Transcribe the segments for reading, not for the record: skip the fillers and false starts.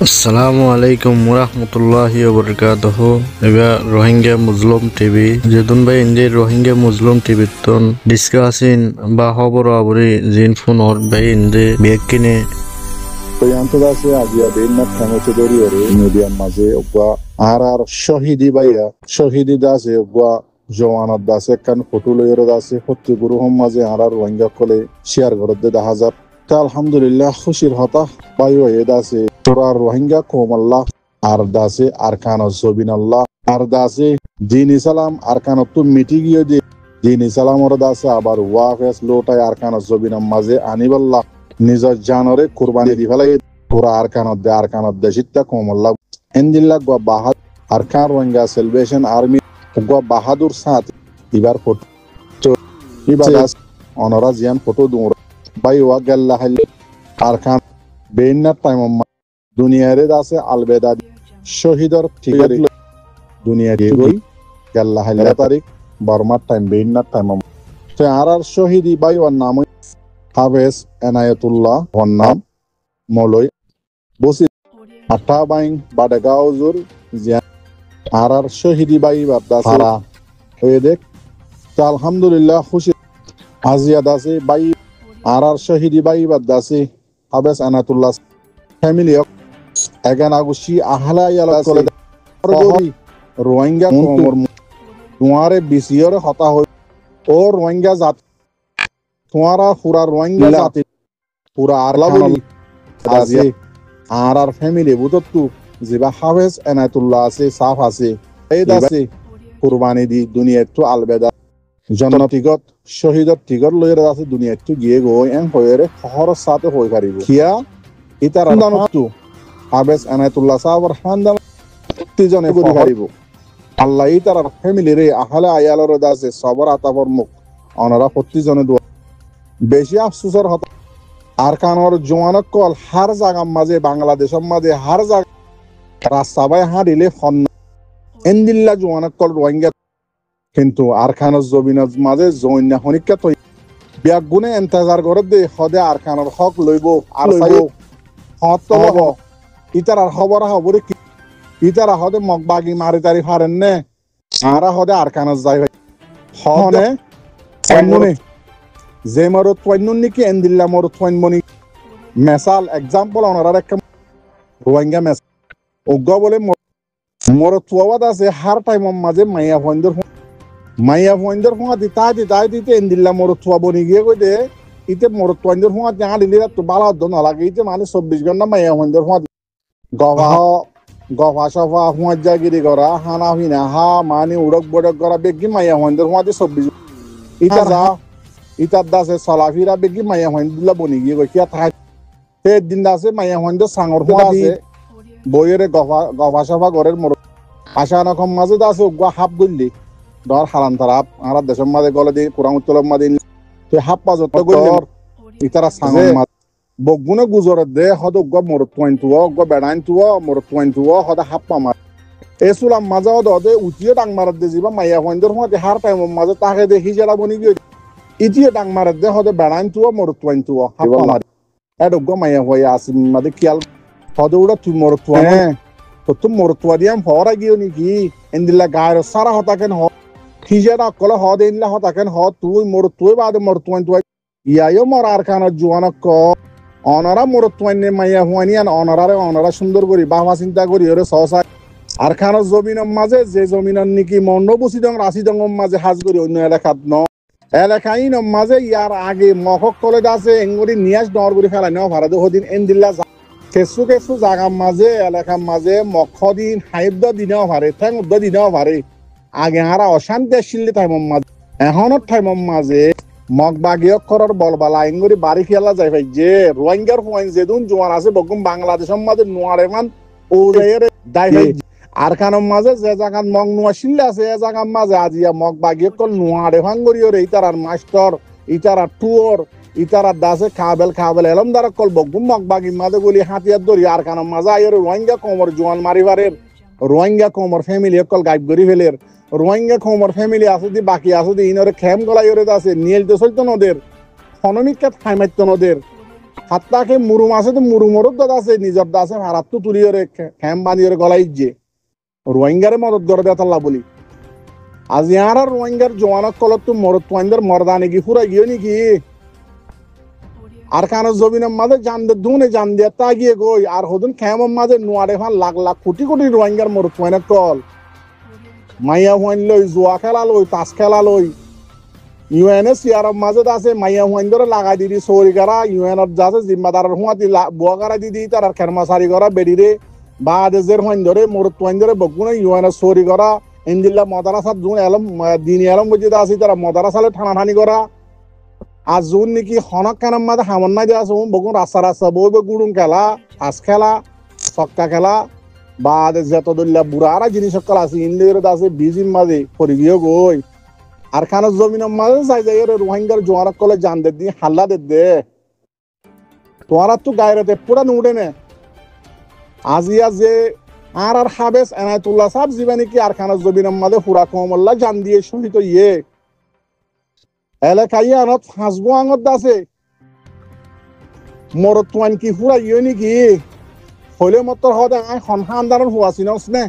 আসসালামু আলাইকুম ওরহমতুল্লাহি ওবরকাতুহু। এবার রোহিঙ্গা মুসলিম টিভি যেদুন ভাই ইন্ডিয়ার রোহিঙ্গা মুসলিম টিভি তন ডিসকাসিন বা খবর আবরি জিন ফোন অর ভাই ইন্দে বেকিনে Toyantodase adia benna thamotodori ore medium maze ogwa arar shahidi baya shahidi dase ogwa জওয়ানত দাসে কান ফটো লইর দাসে হত্যি গুরু হম মাঝে আরার রোহিঙ্গা কলে শেয়ার করতে 10,000 তা আলহামদুলিল্লাহ খুশির হতা বায়ু এ দাসে তোরা রোহিঙ্গা কোমল্লাহ আর দাসে আরকান জবিনাল্লাহ আর দাসে দিন ইসলাম আরকান তো মিটি গিয়ে যে দিন ইসলাম ওর দাসে আবার ওয়াফেস লোটায় আরকান জবিনাম মাঝে আনিবাল্লাহ নিজের জানরে কুরবানি দি ফেলাই পুরা আরকানত দে সিত্তা কোমল্লাহ এন্দিল্লাহ গো বাহাদ আরকান রোহিঙ্গা সেলিব্রেশন আর্মি গো বাহাদুর সাথ ইবার ফটো ইবাদাস অনরা জিয়ান ফটো দুর বাই ওয়া গাল্লাহ আরকান বেইনা টাইম দুনিয়ারে দাসে আলবেদা শহীদর ঠিকার দুনিয়া দিয়ে গই গাল্লাহ তারিখ বর্মার টাইম বেইনা টাইম তো আর শহীদি বাই ওর নাম হাফেজ এনায়েতুল্লাহ ওর নাম মলই বসি আটা বাইং বাডগাঁও জুর জিয়ান আর শহীদি বাই বাদা সারা হয়ে দেখ তো আলহামদুলিল্লাহ খুশি আজিয়া দাসে বাই আর শহীদি বাই বাদা সে হাফেজ এনায়েতুল্লাহ ফ্যামিলি এগান আগুশি আহলা ইয়ালা কলে রোহিঙ্গা কোমর তোমারে বিসিয়র হতা হই ও রোহিঙ্গা জাত তোমারা পুরা রোহিঙ্গা জাতি পুরা আরলা বলি আছে আর ফ্যামিলি বুততু জিবা হাফেজ এনায়েতুল্লাহ আছে সাফ আছে এই দাসে কুরবানি দি দুনিয়া তো আলবেদা জন্নতিগত শহীদত টিগর লইরা আছে দুনিয়া তো গিয়ে গো এন হইরে খহর সাথে হই পারিব কিয়া ইতার আনন্দু হাফেজ এনায়েতুল্লাহ সাহাবার খানদান তিজনে করি পারিব আল্লাহ ইতার ফ্যামিলি রে আহলে আয়ালর দাসে সবর আতাবর মুখ অনরা প্রতিজনে দোয়া বেশি আফসোসর হত আর কানর জওয়ানক কল হার জায়গার মাঝে বাংলাদেশের মাঝে হার জায়গা রাস্তাবাই হাঁড়িলে ফন এন্দিল্লা জওয়ানক কল রোহিঙ্গা কিন্তু আর খানর জবিনের মাঝে জৈন্যা হনিকা তৈ বিয়াক গুণে এন্তেজার করে দে সদে আর খানর হক লইব আর লইব হত লব ইতার আর খবর হবরে কি ইতার হদে মগবাগি মারি তারি ফারেন নে আরা হদে আর খানর যাই হনে এমনে যে মর তোয়াইনুন নিকি এন্দিল্লা মর তোয়াইন মনি মেসাল এক্সাম্পল অনার একটা রোহিঙ্গা মেস অজ্ঞ বলে মর তোয়াদ আছে হার টাইম মাঝে মাইয়া ফয়েন্দর ফোঁয়া দিতে এন্দিল্লা মর তোয়া বনি গিয়ে কই দে ইতে মর তোয়াইন্দর ফোঁয়া জাঙা দিলি তো বালা হদ্দ নালাগে ইতে মানে 24 ঘন্টা মাইয়া ফয়েন্দর ফোঁয়া গভা সফা ফোঁয়া জাগিরি করা হানা হিনা হা মানে উড়ক বড়ক করা বেগি মাইয়া ফয়েন্দর ফোঁয়া দিয়ে 24 ইতা যা ইতার দাসে চলাফিরা বেগি মাইয়া ফয়েন্দুল্লা বনি গিয়ে কই কিয়া থাক সেই দিন দাসে মাইয়া ফয়েন্দর সাঙর ফোঁয়া আছে বইয়েরে গভা সফা ঘরের মর আশা নকম মাঝে দাসে উগা হাফ গল্লি ধর হালান তারা আর দেশের মাঝে গলে দিয়ে কুরাং উত্তলের মাঝে তুই হাফ পাজত গলি ইতারা সাঙর মাঝ বগুনে গুজরে দে হদ উগা মর তোয়াইনতুয়া উগা বেড়াইন তুয়া মর তোয়াইনতুয়া হদ হাফ পামার এসুলাম মাঝে হদে উঠিয়ে ডাং মারাত দে যাবা মাইয়া ফয়েন্দর ফোঁয়া হার টাইম মাঝে তাকে দেখি যারা বনি গিয়ে ইটিয়ে ডাং মারাত দে হদে বেড়াইন তুয়া মর তোয়াইনতুয়া হাফ পামার এড উগা মাইয়া হয়ে আসিম মাঝে কিয়াল হদে উড়া তুই মর তোয়া তো তুম মর তোয়া দিয়াম হরা গিয়ে নাকি এন্দিল্লা গায়ের সারা হতাকেন হ হিজেরা কলে হদ এনলা হতাকেন হ তুই মর তুই বাদে মর তোয়াইন তুয়া ইয়ায়ো মর আর কানা জুয়ানক ক অনারা মর তোয়াইন নে মাইয়া হুয়ানি আন অনারা সুন্দর করি বাবা চিন্তা করি ওরে সহসা আর খানার জমিনের মাঝে যে জমিনের নাকি মন্ডবসি দং রাশি দং মাঝে হাজ করি অন্য এলাকাত ন এলাকাই ন মাঝে ইয়ার আগে মখক কলে আছে এঙ্গরি নিয়াজ ডর করে ফেলাই ন ভাড়া হদিন এন্দিল্লা কেঁচু জাগার মাঝে এলাকার মাঝে মখ দিন হাইব দিনেও ভারে ঠ্যাং উদ্দ দিনেও ভারে আগে হারা অশান্তি আসছিল টাইমর মাঝে এখনের টাইমর মাঝে মগ বাগিয়ক করার বলবালা এঙ্গরি বাড়ি খেলা যাই ভাই যে রোহিঙ্গার পয়েন্ট যেদিন জোয়ার আছে বকুম বাংলাদেশের মাঝে নোয়ারে মান ও দাই ভাই আর কানের মাঝে যে জায়গার মগ নোয়া শিল্লে আছে এ জায়গার মাঝে আজিয়া মগ বাগিয়ক কল নোয়ারে ভাঙ্গরি ওরে ইতারার মাস্টার ইতারা টুয়র ইতারা দাসে খাবেল এলম দ্বারা কল বকুম মগ বাগি মাঝে গলি হাতিয়ার ধরি আর কানের মাঝে আইরে রোহিঙ্গা কোমর জোয়ান মারিবারের রোহিঙ্গা কোমর ফ্যামিলি কল গাইব করি ফেলের রোহিঙ্গা কোমর ফ্যামিলি আছে দি বাকি আছে দি ইনরে খেম গলাই ওরে আছে নিয়েল তো চলতো নদের ফনমিকা থাইমাইতো নদের হাত্তাকে মুরুম আছে তো মুরুমরত দাদা আছে নিজর দা আছে ভাড়াত তো তুলি ওরে ক্যাম বানিয়ে ওরে গলাই যে রোহিঙ্গারে মদত করে দেতাল্লা বলি আজ ইয়ার আর রোহিঙ্গার জওয়ানত কলত তো মরত তোয়াইন্দার মর্দানে কি ফুরা গিয়ে নাকি আর কানো জমিনের মাঝে জান দে দুনে জান দিয়ে তা গিয়ে গই আর হদুন ক্যামের মাঝে নোয়ারে ফান লাখ লাখ কোটি কোটি রোহিঙ্গার মরত তোয়াইনা কল মাইয়া হুয়াইন লই জুয়া খেলা লই তাস খেলা লই ইউএনএস ইয়ারব মাঝে আছে মাইয়া হুয়াইন ধরে লাগাই দিদি সৌরি করা ইউএনএর যাচ্ছে জিম্মাদার হুয়াতি বুয়া করা দিদি তার খেরমাসারি করা বেডিরে বা দেশের হুয়াইন ধরে মরত তোয়াইন ধরে বগুনে ইউএনএস সৌরি করা ইন্দিল্লা মদারাসাত জুন এলম দিনী এলম বুঝিতে আসি তারা মদারাসালে ঠানাঠানি করা আর জুন নাকি হনক কানাম মাঝে হামন নাই দেওয়া আছে বগুন রাস্তা রাস্তা বই গুড়ুং খেলা তাস খেলা চক্কা খেলা বা যত দল্লা বুড়ারা জিনিস সকল আছে ইন্দির আছে বিজির মাঝে পরি গিয়ে গই আর খানের জমিনের মাঝে যাই যাই রোহিঙ্গার জোয়ার কলে জান দে দিয়ে হাল্লা দে তোমার তো গায়রাতে পুরা নুড়ে নে আজিয়া যে আর হাবেস এনায়তুল্লাহ সাহেব জীবানি কি আর খানের জমিনের মাঝে পুরা কমল্লা জান দিয়ে শহীদ ইয়ে এলাকায় আনত ফাঁসবো আঙত আছে মরত তোয়ান কি পুরা ইয়ে নাকি হলে মত হদে আই সন্হা আন্দারন হুয়াছি নে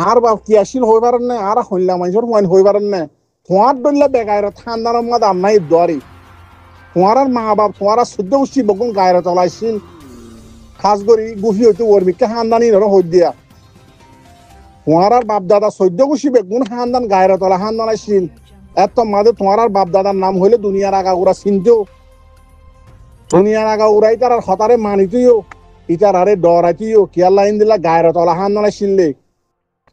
আর বাপ কি আসিল হই পারেন না আর হইলা মানুষের হুয়াইন হই পারেন না তোমার দল্লা বেগায়র ঠান্ডার মাদ আন্নাই দরি তোমার আর মা বাপ তোমার আর শুদ্ধ উঠছি বকুন গায়র চলাইছিল খাস করি গুফি হইতে ওরমিকে হান্দানি ধরো হই দিয়া তোমার আর বাপ দাদা সদ্য গুছি বেগুন হান্দান গায়র তলা হান্দান আসছিল এত মাঝে তোমার আর বাপ দাদার নাম হইলে দুনিয়ার আগা উড়া চিনতেও দুনিয়ার আগা উড়াই তার আর হতারে মানিতেও ইটার আরে ডরাইতেও কিয়ার লাইন দিলা গায়র তলা হান্দান আসছিলে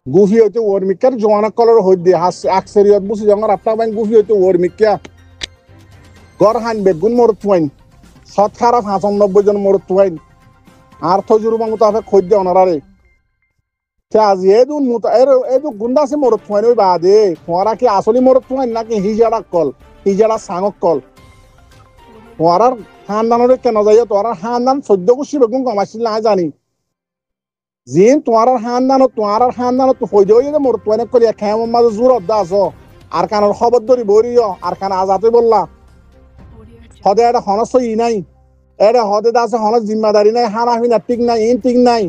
গুফি হইতে ওরমিকার জোয়ানা কলর হই দিয়ে আকসেরিয়ত বুঝি যখন আপনার বাইন গুফি হইতে ওরমিকা গড় হান বেগুন মরত থুয়াইন শতকরা 95 জন মরত থুয়াইন আর থজুরবা মোতাবেক খোঁজ দিয়ে ওনারে আজ এদুন এদু গুন্ডা আছে মরত থুয়াইন ওই বাদে তোমারা কি আসলি মরত থুয়াইন নাকি হিজাড়া কল হিজাড়া সাঙক কল তোমার খানদানের কেন যাইয়া তোমার খানদান 14 গুছি বেগুন কমাইছিল না জানি জিন তোমার খানদানত হই যাই যে মরত থুয়াইন কলিয়া খেমর মাঝে জোরত দা আছো আর কানের খবর ধরি বরিও আর কান আজাতে বললা হদে এটা হনস ই নাই এটা হদে দাসে হনস জিম্মাদারি নাই হানা হিনা ঠিক নাই ইন ঠিক নাই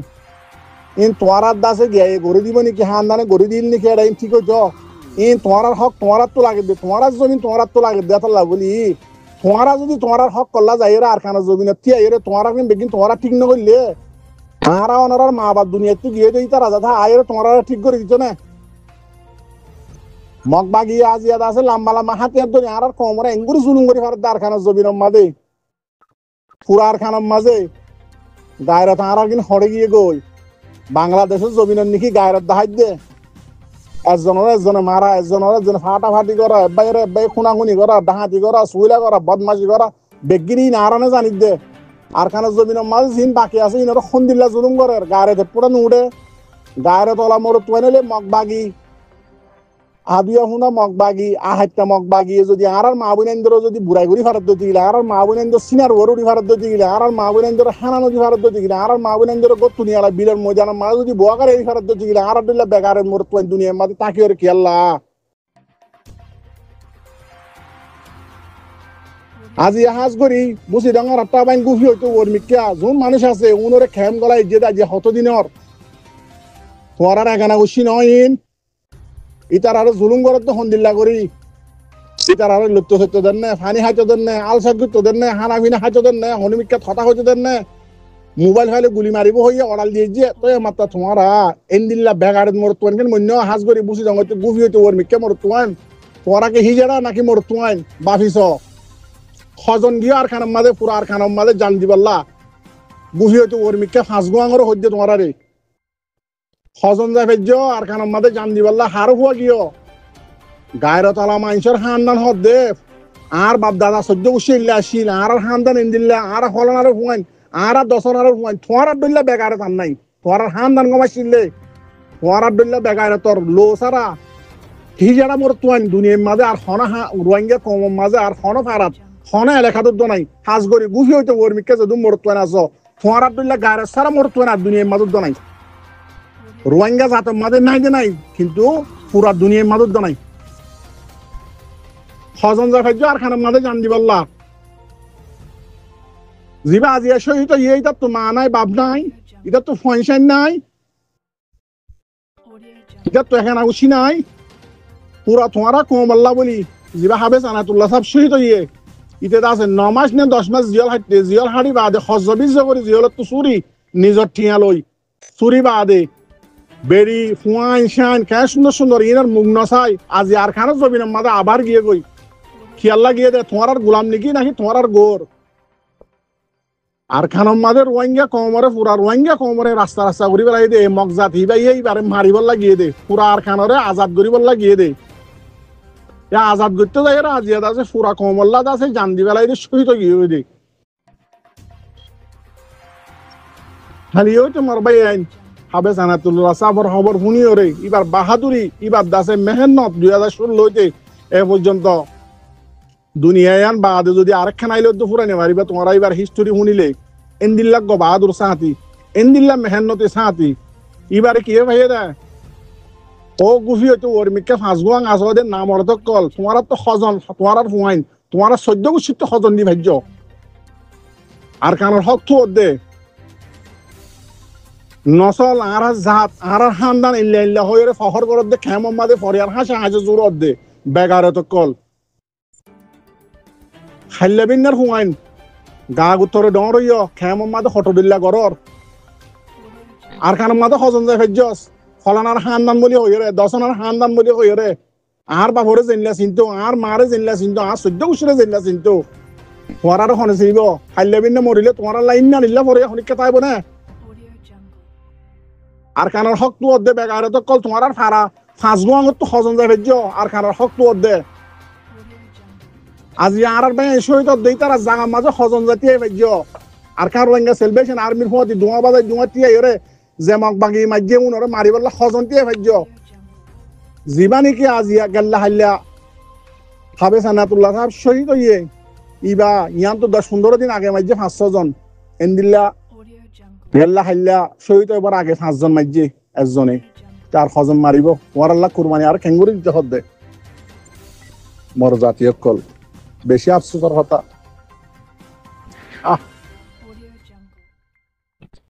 ইন তোমার দাসে গিয়ে গড়ে দিব নাকি হানদানে গড়ে দিল নাকি এটা ইন ঠিক হইতো ইন তোমার হক তোমার তো লাগে দে তোমার জমিন তোমার তো লাগে দে তাল্লা বলি তোমার যদি তোমার হক করলা যাই আর খানা জমিন তিয়া এরে তোমার বেগিন তোমার ঠিক না করলে তারা ওনার মা বাপ দুনিয়াতে গিয়ে দিই তারা যথা আয়ের তোমার ঠিক করে দিত না মগ বাগিয়ে আজিয়াদ আছে লাম্বা লাম্বা হাতিয়ার ধরে আর কমরে এঙ্গুরি জুলুম করে ফার দার খানার জমিনের মাঝে পুরার খানার মাঝে গায়রত আর কিন্তু হরে গিয়ে গই বাংলাদেশের জমিনের নাকি গায়রত দাহাই দে একজনে মারা একজনে ফাটাফাটি করা এব্বাই খুনাখুনি করা ডাহাতি করা সুইলা করা বদমাশি করা বেগিনি নারানে জানি দে আর খানার জমিনের মাঝে জিন বাকি আছে ইনার খন্দিল্লা জুলুম করে গায়রতে পুরা নুড়ে গায়রত ওলা মরে তুই নিলে মগ বাগি আদিয়া হুনা মগবাগি আহাইটা মগবাগি যদি আর মা বোনেন্দ্র যদি বুড়াই গুড়ি ভারত দিতে গেলে আর মা বোনেন্দ্র সিনার ওরুড়ি ভারত দিতে গেলে আর মা বোনেন্দ্র হানা নদী ভারত দিতে গেলে আর মা বোনেন্দ্র গতুনিয়ালা বিলের ময়দান মা যদি বোয়াকার এই ভারত দিতে গেলে আর দিল্লা বেগারের মোর তুই দুনিয়ার মাঝে তাকি ওর কি আল্লাহ আজি হাজ করি বুঝি ডাঙর আটটা বাইন গুফি হইতো ওর মিক্কা যোন মানুষ আছে উনরে খেম গলাই যে দা যে হত দিনের তোমার আর এখানে উসি নয়ন ইতার আরো জুলুম করত তো হন্দিল্লা করি ইতার আরো লুপ্ত সত্য দেন না ফানি হাইতো দেন না আলসার গুত্ত দেন না হানা ফিনা হাইতো দেন না হনুমিকা থতা হইতো দেন না মোবাইল ফাইলে গুলি মারিব হইয়া অড়াল দিয়ে যে তো মাত্রা তোমারা এন্দিল্লা বেগারের মোর তোয়ান কেন মন্য হাজ করি বুঝি যাও তো গুফি হইতো ওর মিক্কা মোর তোয়ান তোরা কি হিজাড়া নাকি মোর তোয়ান বাফিস খজন গিয়ে আর খানার মাঝে পুরা আর খানার মাঝে জান দিবাল্লা গুফি হইতো ওর মিক্কা ফাঁস গোয়াঙ্গর হইতে তোমারা রে খজন যাই ফেজ আর খানার মাঝে জান দিবাল্লা হার হুয়া গিয়ে গায়ের তলা মানুষের হান্দান হদ দে আর বাপ দাদা সহ্য উসিল্লা আসিল আর হান্দান এন্দিল্লা আর হলন আর হুয়াইন আর দশন আর হুয়াইন তোমার দল্লা বেগারে তার নাই তোমার হান্দান কমাইছিলে তোমার দল্লা বেগারে তোর লো সারা হিজাড়া মোর তোয়াইন দুনিয়ার মাঝে আর হনা রোহিঙ্গা কম মাঝে আর হন ফারাত হনা এলাকাত নাই হাজ করি গুফি হইতে ওর মিকে যদি মোর তোয়াইন আস তোমার দল্লা গায়ের সারা মোর তোয়াইন আর দুনিয়ার মাঝে নাই রোহিঙ্গা জাতের মাঝে নাই যে নাই কিন্তু পুরা দুনিয়ার মাঝে নাই হজন যা ফেজ আর খানের মাঝে জান দিবাল্লা জিবা আজিয়া শহীদ ইয়ে এটা তো মা নাই বাপ নাই এটা তো ফনশন নাই এটা তো এখানে উশি নাই পুরা তোমারা কম আল্লাহ বলি জিবা হাবে সানাতুল্লাহ সাহেব শহীদ ইয়ে ইতে আছে 9 মাস নে 10 মাস জিয়াল হাঁটতে জিয়াল হাঁড়ি বাদে হজবিজ করে জিয়ালত তো চুরি নিজর ঠিয়া লই চুরি বাদে বেরি ফুয়ান শান কে সুন্দর সুন্দর ইনার মুখ নসাই আজ আর খানা জবিনের মাঝে আবার গিয়ে গই খেয়াল্লা গিয়ে দে তোমার আর গোলাম নাকি নাকি তোমার আর গোর আর খানোর মাঝে রোহিঙ্গা কমরে পুরা রোহিঙ্গা কমরে রাস্তা রাস্তা করি বেলাই দে মগজাত হিবাই এইবারে মারিবার লাগিয়ে দে পুরা আর খানরে আজাদ করিবার লাগিয়ে দে আজাদ করতে যাই আজিয়াদ আছে পুরা কমল্লাদ আছে জান দি বেলাই দে শহীদ গিয়ে দে খালি ওই তোমার ভাই আইন হাবে সানাতুল্লাহ সাবর খবর শুনিও রে এবার বাহাদুরি এবার দাসে মেহনত 2016 হইতে এ পর্যন্ত দুনিয়ায় আন বাদে যদি আরেকখান আইলে তো ফুরাইনে মারিবা তোমরা এবার হিস্টোরি শুনিলে এন্দিল্লা গো বাহাদুর সাহাতি এন্দিল্লা মেহনতে সাহাতি এবারে কি ভাইয়ে দা ও গুফি হইতো ওর মিকে ফাঁসগুয়াং আসদের নাম অর্থ কল তোমার তো খজন তোমার আর হুয়াইন তোমার 14 গুছিত খজন দি ভাজ্য আর কানোর হক তো দে নসল আর জাত আর খানদান ইল্লা ইল্লা হইরে ফখর করত দে খেমম মাদে ফরিয়ার হাসা হাসে জুরত দে বেগারে তো কল খাইলে বিন্নার হুয়াইন গা গুতরে ডর হইয় খেমম মাদে হটদিল্লা গরর আর কানোর মাদে খজন যায় ভেজ্জস ফলানার খানদান বলি হইরে দশনার খানদান বলি হইরে আর বাপরে জেনলা চিনতো আর মারে জেনলা চিনতো আর 14 গুছরে জেনলা চিনতো তোমার আর হনে চিনব খাইলে বিন্নে মরিলে তোমার লাইন না নিল্লা পরে হনিকে তাইব না আর কানার হক তো অর্ধে বেগারে তো কল তোমার আর ফারা ফাঁস গোয়াঙ্গত তো খজন যায় ভেজ্য আর কানার হক তো অর্ধে আজি আর ভাই শহীদ দেই তারা জাগা মাঝে খজন জাতীয় ভেজ্য আর কার রোহিঙ্গা সেলিব্রেশন আর্মির ফতি দুয়া বাজায় দুয়া টিয়া ইরে জেমক বাগি মাঝে উনরে মারিবল্লা খজন টিয়া ভেজ্য জীবানি কি আজিয়া গেল্লা হাল্লা হাবে সানাতুল্লাহ সাহেব শহীদ হইয়ে ইবা ইয়ান তো 10-15 দিন আগে মাঝে 500 জন এন্দিল্লা গেল্লা হাল্লা শহীদ হইবার আগে 5 জন মাঝে একজনে তার খজন মারিব ওয়ার আল্লাহ কুরবানি আর কেঙ্গুরি দিতে হদ্দে মর জাতীয় কল বেশি আফসোসের কথা